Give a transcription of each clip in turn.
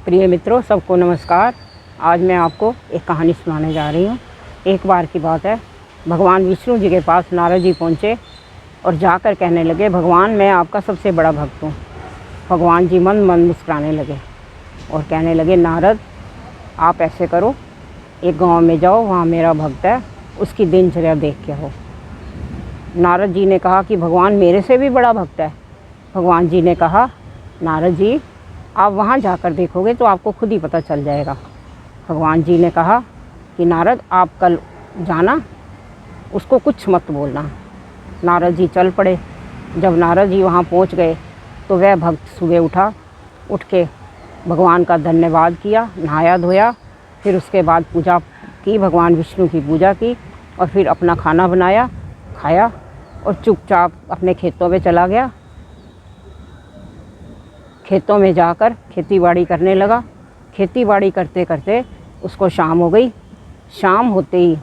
प्रिय मित्रों, सबको नमस्कार। आज मैं आपको एक कहानी सुनाने जा रही हूँ। एक बार की बात है, भगवान विष्णु जी के पास नारद जी पहुँचे और जाकर कहने लगे, भगवान मैं आपका सबसे बड़ा भक्त हूँ। भगवान जी मन मन मुस्कुराने लगे और कहने लगे, नारद आप ऐसे करो, एक गांव में जाओ, वहाँ मेरा भक्त है, उसकी दिनचर्या देख के आओ। नारद जी ने कहा कि भगवान मेरे से भी बड़ा भक्त है। भगवान जी ने कहा, नारद जी आप वहाँ जाकर देखोगे तो आपको खुद ही पता चल जाएगा। भगवान जी ने कहा कि नारद आप कल जाना, उसको कुछ मत बोलना। नारद जी चल पड़े। जब नारद जी वहाँ पहुँच गए तो वह भक्त सुबह उठ के भगवान का धन्यवाद किया, नहाया धोया, फिर उसके बाद पूजा की, भगवान विष्णु की पूजा की और फिर अपना खाना बनाया, खाया और चुपचाप अपने खेतों में चला गया। खेतों में जाकर खेती बाड़ी करने लगा। खेती बाड़ी करते करते उसको शाम हो गई। शाम होते ही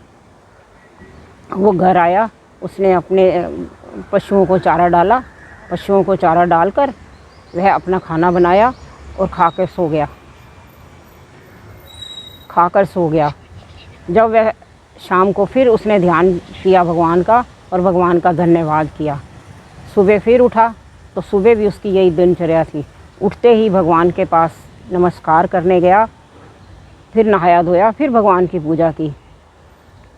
वो घर आया। उसने अपने पशुओं को चारा डाला। पशुओं को चारा डालकर वह अपना खाना बनाया और खाकर सो गया। जब वह शाम को फिर उसने ध्यान किया भगवान का और भगवान का धन्यवाद किया। सुबह फिर उठा तो सुबह भी उसकी यही दिनचर्या थी। उठते ही भगवान के पास नमस्कार करने गया, फिर नहाया धोया, फिर भगवान की पूजा की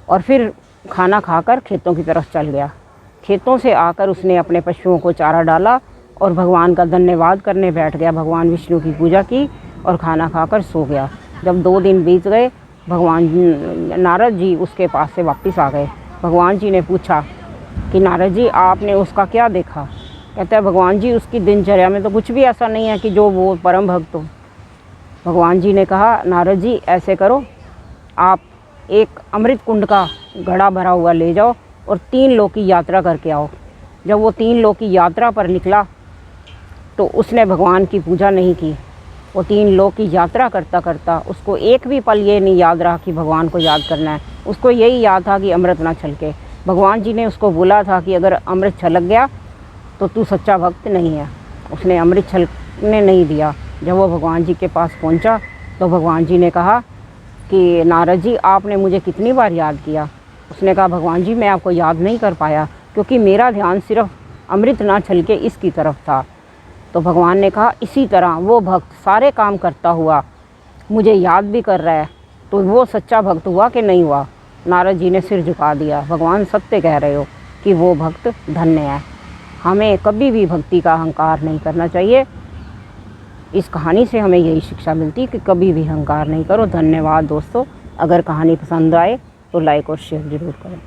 और फिर खाना खाकर खेतों की तरफ चल गया। खेतों से आकर उसने अपने पशुओं को चारा डाला और भगवान का धन्यवाद करने बैठ गया। भगवान विष्णु की पूजा की और खाना खाकर सो गया। जब 2 दिन बीत गए, भगवान नारद जी उसके पास से वापस आ गए। भगवान जी ने पूछा कि नारद जी आपने उसका क्या देखा? कहता है, भगवान जी उसकी दिनचर्या में तो कुछ भी ऐसा नहीं है कि जो वो परम भक्त हो। भगवान जी ने कहा, नारद जी ऐसे करो, आप एक अमृत कुंड का घड़ा भरा हुआ ले जाओ और 3 लोक की यात्रा करके आओ। जब वो 3 लोक की यात्रा पर निकला तो उसने भगवान की पूजा नहीं की। वो 3 लोक की यात्रा करता करता उसको एक भी पल ये नहीं याद रहा कि भगवान को याद करना है। उसको यही याद था कि अमृत ना छलके। भगवान जी ने उसको बोला था कि अगर अमृत छलक गया तो तू सच्चा भक्त नहीं है। उसने अमृत छलकने नहीं दिया। जब वो भगवान जी के पास पहुंचा तो भगवान जी ने कहा कि नारद जी आपने मुझे कितनी बार याद किया? उसने कहा, भगवान जी मैं आपको याद नहीं कर पाया क्योंकि मेरा ध्यान सिर्फ अमृत ना छलके इसकी तरफ था। तो भगवान ने कहा, इसी तरह वो भक्त सारे काम करता हुआ मुझे याद भी कर रहा है तो वो सच्चा भक्त हुआ कि नहीं हुआ? नारद जी ने सिर झुका दिया। भगवान सत्य कह रहे हो कि वो भक्त धन्य है। हमें कभी भी भक्ति का अहंकार नहीं करना चाहिए। इस कहानी से हमें यही शिक्षा मिलती कि कभी भी अहंकार नहीं करो। धन्यवाद दोस्तों। अगर कहानी पसंद आए तो लाइक और शेयर ज़रूर करें।